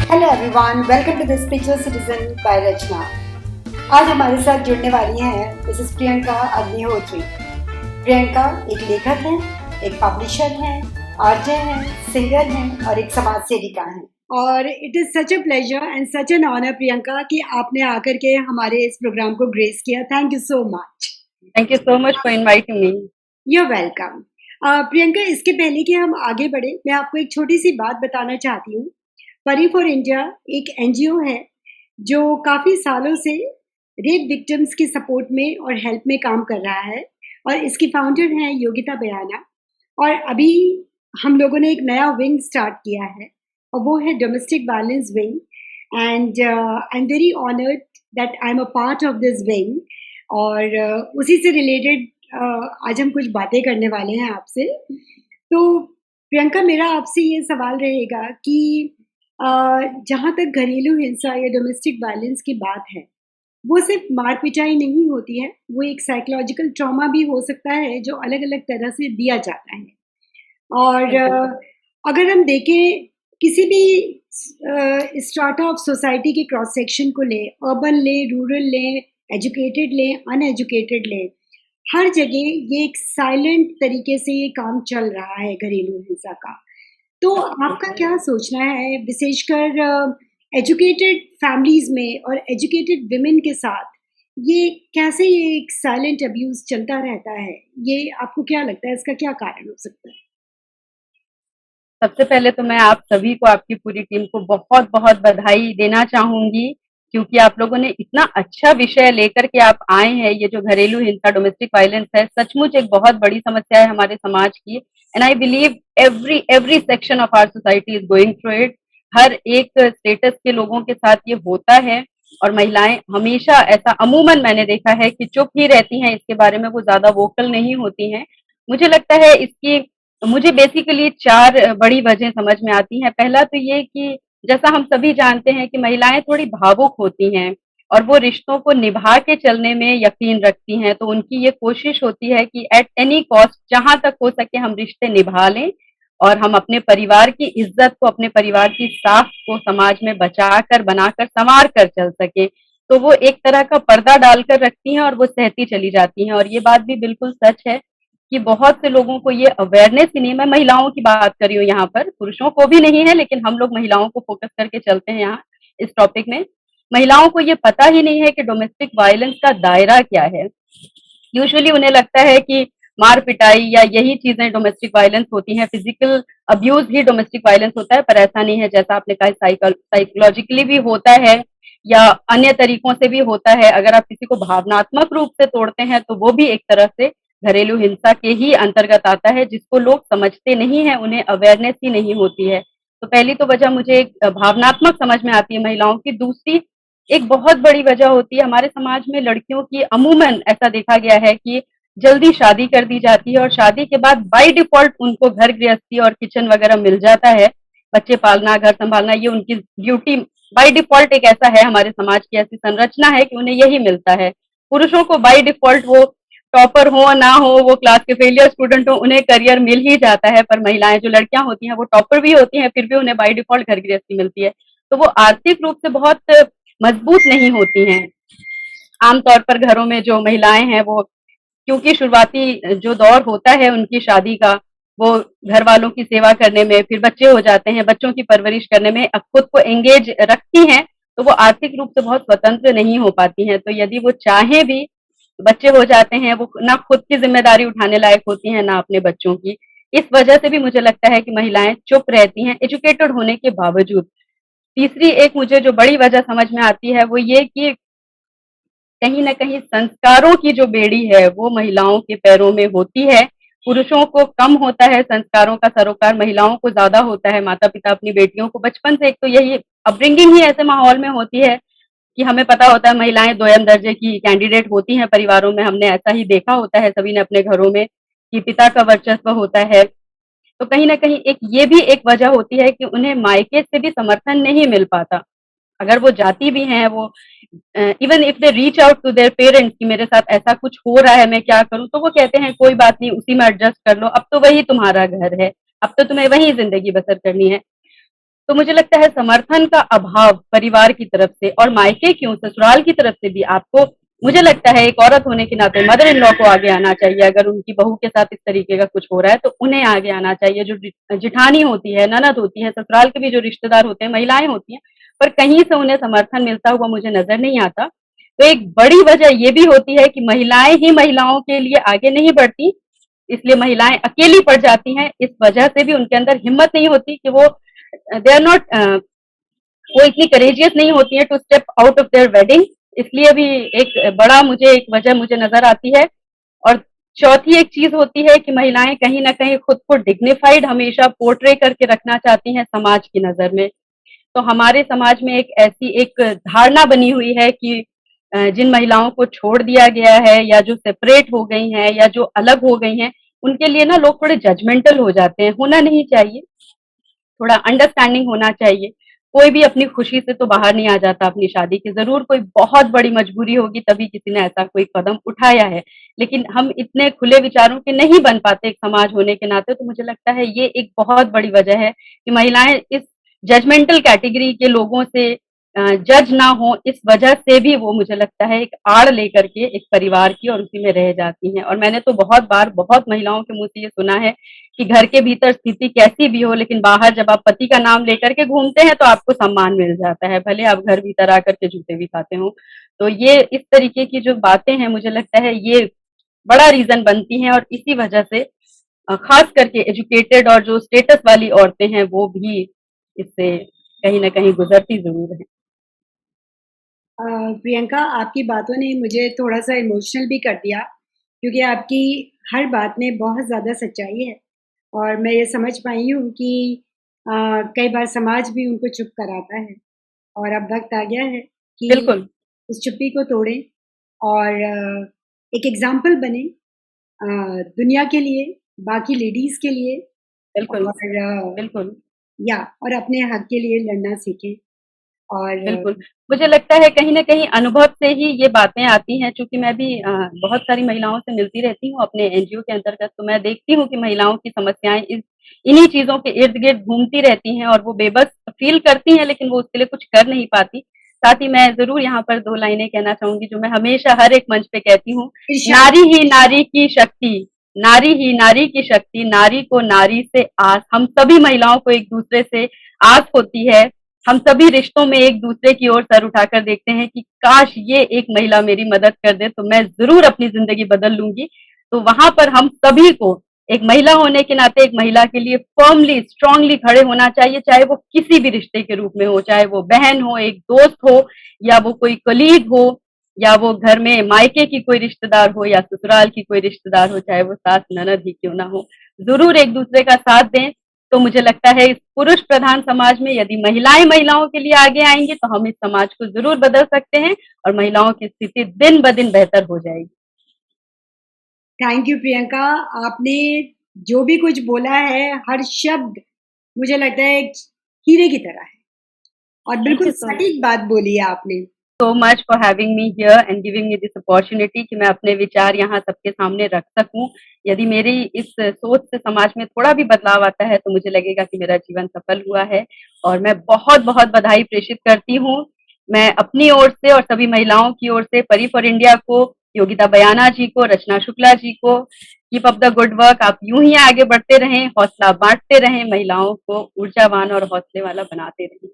Hello everyone, welcome to the spiritual citizen by Rachna. आज हमारे साथ जुड़ने वाली हैं मिसेस प्रियंका अग्निहोत्री। प्रियंका एक लेखक हैं, एक पब्लिशर हैं, आरजे हैं, सिंगर हैं और एक समाज सेविका हैं। और it is such a pleasure and such an honour Priyanka कि आपने आकर के हमारे इस प्रोग्राम को ग्रेस किया। Thank you so much. Thank you so much for inviting me. You are welcome. Priyanka, इसके पहले कि हम आगे बढ़े, मैं आपको एक छोटी सी बात बताना चाहती हूँ। परी फॉर इंडिया एक एनजीओ है जो काफ़ी सालों से रेप विक्टिम्स की सपोर्ट में और हेल्प में काम कर रहा है, और इसकी फाउंडर हैं योगिता बयाना। और अभी हम लोगों ने एक नया विंग स्टार्ट किया है और वो है domestic violence wing. And I am very honoured that I am a part of this wing. और उसी से रिलेटेड आज हम कुछ बातें करने वाले हैं आपसे। तो प्रियंका, मेरा आपसे ये सवाल रहेगा कि जहाँ तक घरेलू हिंसा या डोमेस्टिक वायलेंस की बात है, वो सिर्फ मार पिटाई नहीं होती है, वो एक साइकोलॉजिकल ट्रॉमा भी हो सकता है जो अलग अलग तरह से दिया जाता है। और अगर हम देखें किसी भी स्ट्राटा ऑफ सोसाइटी के क्रॉस सेक्शन को ले, अर्बन ले, रूरल ले, एजुकेटेड ले, अनएजुकेटेड ले, हर जगह ये एक साइलेंट तरीके से ये काम चल रहा है घरेलू हिंसा का। तो आपका क्या सोचना है, विशेषकर एजुकेटेड फैमिलीज में और एजुकेटेड विमेन के साथ ये कैसे ये एक साइलेंट अब्यूज चलता रहता है? ये आपको क्या लगता है, इसका क्या कारण हो सकता है? सबसे पहले तो मैं आप सभी को, आपकी पूरी टीम को बहुत बहुत बधाई देना चाहूंगी, क्योंकि आप लोगों ने इतना अच्छा विषय लेकर के आप आए हैं। ये जो घरेलू हिंसा, डोमेस्टिक वायलेंस है, सचमुच एक बहुत बड़ी समस्या है हमारे समाज की। And I believe every section of our society is going through it. हर एक स्टेटस के लोगों के साथ ये होता है, और महिलाएं हमेशा ऐसा अमूमन मैंने देखा है कि चुप ही रहती हैं इसके बारे में, वो ज्यादा वोकल नहीं होती हैं। मुझे लगता है इसकी मुझे बेसिकली 4 बड़ी वजह समझ में आती हैं। पहला तो ये कि जैसा हम सभी जानते हैं कि महिलाएं थोड़ी भावुक होती हैं और वो रिश्तों को निभा के चलने में यकीन रखती हैं, तो उनकी ये कोशिश होती है कि एट एनी कॉस्ट जहां तक हो सके हम रिश्ते निभा लें और हम अपने परिवार की इज्जत को, अपने परिवार की साख को समाज में बचाकर, बनाकर, संवार कर चल सके। तो वो एक तरह का पर्दा डालकर रखती हैं और वो सहती चली जाती हैं। और ये बात भी बिल्कुल सच है कि बहुत से लोगों को ये अवेयरनेस ही नहीं, मैं महिलाओं की बात कर रही हूँ यहाँ पर, पुरुषों को भी नहीं है, लेकिन हम लोग महिलाओं को फोकस करके चलते हैं यहाँ इस टॉपिक में। महिलाओं को ये पता ही नहीं है कि डोमेस्टिक वायलेंस का दायरा क्या है। यूजुअली उन्हें लगता है कि मार पिटाई या यही चीजें डोमेस्टिक वायलेंस होती हैं, फिजिकल अब्यूज ही डोमेस्टिक वायलेंस होता है, पर ऐसा नहीं है। जैसा आपने कहा, साइकोलॉजिकली भी होता है या अन्य तरीकों से भी होता है। अगर आप किसी को भावनात्मक रूप से तोड़ते हैं तो वो भी एक तरह से घरेलू हिंसा के ही अंतर्गत आता है, जिसको लोग समझते नहीं है, उन्हें अवेयरनेस ही नहीं होती है। तो पहली तो वजह मुझे एक भावनात्मक समझ में आती है महिलाओं की। दूसरी एक बहुत बड़ी वजह होती है हमारे समाज में लड़कियों की, अमूमन ऐसा देखा गया है कि जल्दी शादी कर दी जाती है और शादी के बाद बाय डिफॉल्ट उनको घर गृहस्थी और किचन वगैरह मिल जाता है। बच्चे पालना, घर संभालना, ये उनकी ड्यूटी बाय डिफॉल्ट एक ऐसा है, हमारे समाज की ऐसी संरचना है कि उन्हें यही मिलता है। पुरुषों को बाय डिफॉल्ट वो टॉपर हो ना हो, वो क्लास के फेलियर स्टूडेंट हो, उन्हें करियर मिल ही जाता है। पर महिलाएं जो लड़कियां होती हैं वो टॉपर भी होती हैं, फिर भी उन्हें बाय डिफॉल्ट घर गृहस्थी मिलती है। तो वो आर्थिक रूप से बहुत मजबूत नहीं होती हैं। आमतौर पर घरों में जो महिलाएं हैं वो, क्योंकि शुरुआती जो दौर होता है उनकी शादी का, वो घर वालों की सेवा करने में, फिर बच्चे हो जाते हैं, बच्चों की परवरिश करने में खुद को एंगेज रखती हैं, तो वो आर्थिक रूप से बहुत स्वतंत्र नहीं हो पाती हैं। तो यदि वो चाहे भी, बच्चे हो जाते हैं, वो ना खुद की जिम्मेदारी उठाने लायक होती हैं, ना अपने बच्चों की। इस वजह से भी मुझे लगता है कि महिलाएं चुप रहती हैं एजुकेटेड होने के बावजूद। तीसरी एक मुझे जो बड़ी वजह समझ में आती है वो ये कि कहीं न कहीं संस्कारों की जो बेड़ी है वो महिलाओं के पैरों में होती है। पुरुषों को कम होता है संस्कारों का सरोकार, महिलाओं को ज्यादा होता है। माता-पिता अपनी बेटियों को बचपन से, एक तो यही अपब्रिंगिंग ही ऐसे माहौल में होती है कि हमें पता होता है महिलाएं दोयम दर्जे की कैंडिडेट होती हैं परिवारों में। हमने ऐसा ही देखा होता है सभी ने अपने घरों में कि पिता का वर्चस्व होता है। तो कहीं न कहीं एक ये भी एक वजह होती है कि उन्हें मायके से भी समर्थन नहीं मिल पाता। अगर वो जाती भी हैं, वो even if they reach out to their parents कि मेरे साथ ऐसा कुछ हो रहा है, मैं क्या करूं, तो वो कहते हैं कोई बात नहीं, उसी में एडजस्ट कर लो, अब तो वही तुम्हारा घर है, अब तो तुम्हें वही जिंदगी बसर करनी है। तो मुझे लगता है समर्थन का अभाव परिवार की तरफ से और मायके क्यों ससुराल की तरफ से भी आपको, मुझे लगता है एक औरत होने के नाते मदर इन लॉ को आगे आना चाहिए। अगर उनकी बहू के साथ इस तरीके का कुछ हो रहा है तो उन्हें आगे आना चाहिए। जो जिठानी होती है, ननद होती है, ससुराल के भी जो रिश्तेदार होते हैं, महिलाएं होती हैं, पर कहीं से उन्हें समर्थन मिलता हुआ मुझे नजर नहीं आता। तो एक बड़ी वजह ये भी होती है कि महिलाएं ही महिलाओं के लिए आगे नहीं बढ़ती, इसलिए महिलाएं अकेली पड़ जाती हैं। इस वजह से भी उनके अंदर हिम्मत नहीं होती कि वो दे आर नॉट, वो इतनी करेजियस नहीं होती है to step out of their wedding. इसलिए भी एक बड़ा मुझे एक वजह मुझे नजर आती है। और चौथी एक चीज होती है कि महिलाएं कहीं ना कहीं खुद को डिग्निफाइड हमेशा पोर्ट्रे करके रखना चाहती हैं समाज की नजर में। तो हमारे समाज में एक ऐसी एक धारणा बनी हुई है कि जिन महिलाओं को छोड़ दिया गया है या जो सेपरेट हो गई हैं या जो अलग हो गई हैं, उनके लिए ना लोग थोड़े जजमेंटल हो जाते हैं। होना नहीं चाहिए, थोड़ा अंडरस्टैंडिंग होना चाहिए। कोई भी अपनी खुशी से तो बाहर नहीं आ जाता अपनी शादी की, जरूर कोई बहुत बड़ी मजबूरी होगी तभी किसी ने ऐसा कोई कदम उठाया है। लेकिन हम इतने खुले विचारों के नहीं बन पाते एक समाज होने के नाते। तो मुझे लगता है ये एक बहुत बड़ी वजह है कि महिलाएं इस जजमेंटल कैटेगरी के लोगों से जज ना हो। इस वजह से भी वो मुझे लगता है एक आड़ लेकर के एक परिवार की और उसी में रह जाती हैं। और मैंने तो बहुत बार बहुत महिलाओं के मुंह से ये सुना है कि घर के भीतर स्थिति कैसी भी हो, लेकिन बाहर जब आप पति का नाम लेकर के घूमते हैं तो आपको सम्मान मिल जाता है, भले आप घर भीतर आकर के जूते भी खाते हो। तो ये इस तरीके की जो बातें हैं, मुझे लगता है ये बड़ा रीजन बनती हैं। और इसी वजह से खास करके एजुकेटेड और जो स्टेटस वाली औरतें हैं वो भी इससे कहीं ना कहीं गुजरती जरूर है। प्रियंका, आपकी बातों ने मुझे थोड़ा-सा इमोशनल भी कर दिया, क्योंकि आपकी हर बात में बहुत ज़्यादा सच्चाई है और मैं ये समझ पाई हूँ कि अ, कई बार समाज भी उनको चुप कराता है और अब वक़्त आ गया है कि बिल्कुल। उस चुप्पी को तोड़ें और एक एग्ज़ाम्पल बनें दुनिया के लिए, बाकी लेडीज़ के लिए बिल्कुल। और बिल्कुल। और अपने हक के लिए लड़ना सीखें और बिल्कुल, मुझे लगता है कहीं न कहीं अनुभव से ही ये बातें आती हैं। चूँकि मैं भी बहुत सारी महिलाओं से मिलती रहती हूँ अपने एनजीओ के अंतर्गत, तो मैं देखती हूँ कि महिलाओं की समस्याएँ इस इन्हीं चीज़ों के इर्द-गिर्द घूमती रहती हैं और वो बेबस फ़ील करती हैं, लेकिन वो उसके लिए कुछ कर नहीं पाती। साथ ही मैं ज़रूर यहाँ पर 2 लाइनें कहना चाहूँगी जो मैं हमेशा हर एक मंच पे कहती हूँ, इरशाद नारी ही नारी की शक्ति, नारी ही नारी की शक्ति, नारी को नारी से आस। हम सभी महिलाओं को एक-दूसरे से आस होती है। हम सभी रिश्तों में एक दूसरे की ओर सर उठाकर देखते हैं कि काश ये एक महिला मेरी मदद कर दे तो मैं जरूर अपनी जिंदगी बदल लूंगी। तो वहां पर हम सभी को एक महिला होने के नाते एक महिला के लिए फर्मली स्ट्रांगली खड़े होना चाहिए, चाहे वो किसी भी रिश्ते के रूप में हो, चाहे वो बहन हो, एक दोस्त हो, या वो कोई कलीग हो, या वो घर में मायके की कोई रिश्तेदार हो, या ससुराल की कोई रिश्तेदार हो, चाहे वो सास ननद ही क्यों ना हो। जरूर एक दूसरे का साथ दें। तो मुझे लगता है इस पुरुष प्रधान समाज में यदि महिलाएं महिलाओं के लिए आगे आएंगी तो हम इस समाज को जरूर बदल सकते हैं और महिलाओं की स्थिति दिन ब दिन बेहतर हो जाएगी। थैंक यू प्रियंका, आपने जो भी कुछ बोला है, हर शब्द मुझे लगता है एक हीरे की तरह है और थैंक बिल्कुल यू सो मच। सटीक बात बोली है आपने। So much for having me here and giving me this opportunity कि मैं अपने विचार यहाँ सबके सामने रख सकूं। यदि मेरी इस सोच से समाज में थोड़ा भी बदलाव आता है तो मुझे लगेगा कि मेरा जीवन सफल हुआ है। और मैं बहुत बहुत बधाई प्रेषित करती हूँ, मैं अपनी ओर से और सभी महिलाओं की ओर से, परी फॉर इंडिया को, योगिता बयाना जी को, रचना शुक्ला जी को। Keep up the good work. आप यूं ही आगे बढ़ते रहें, हौसला बांटते रहें, महिलाओं को ऊर्जावान और हौसले वाला बनाते रहें।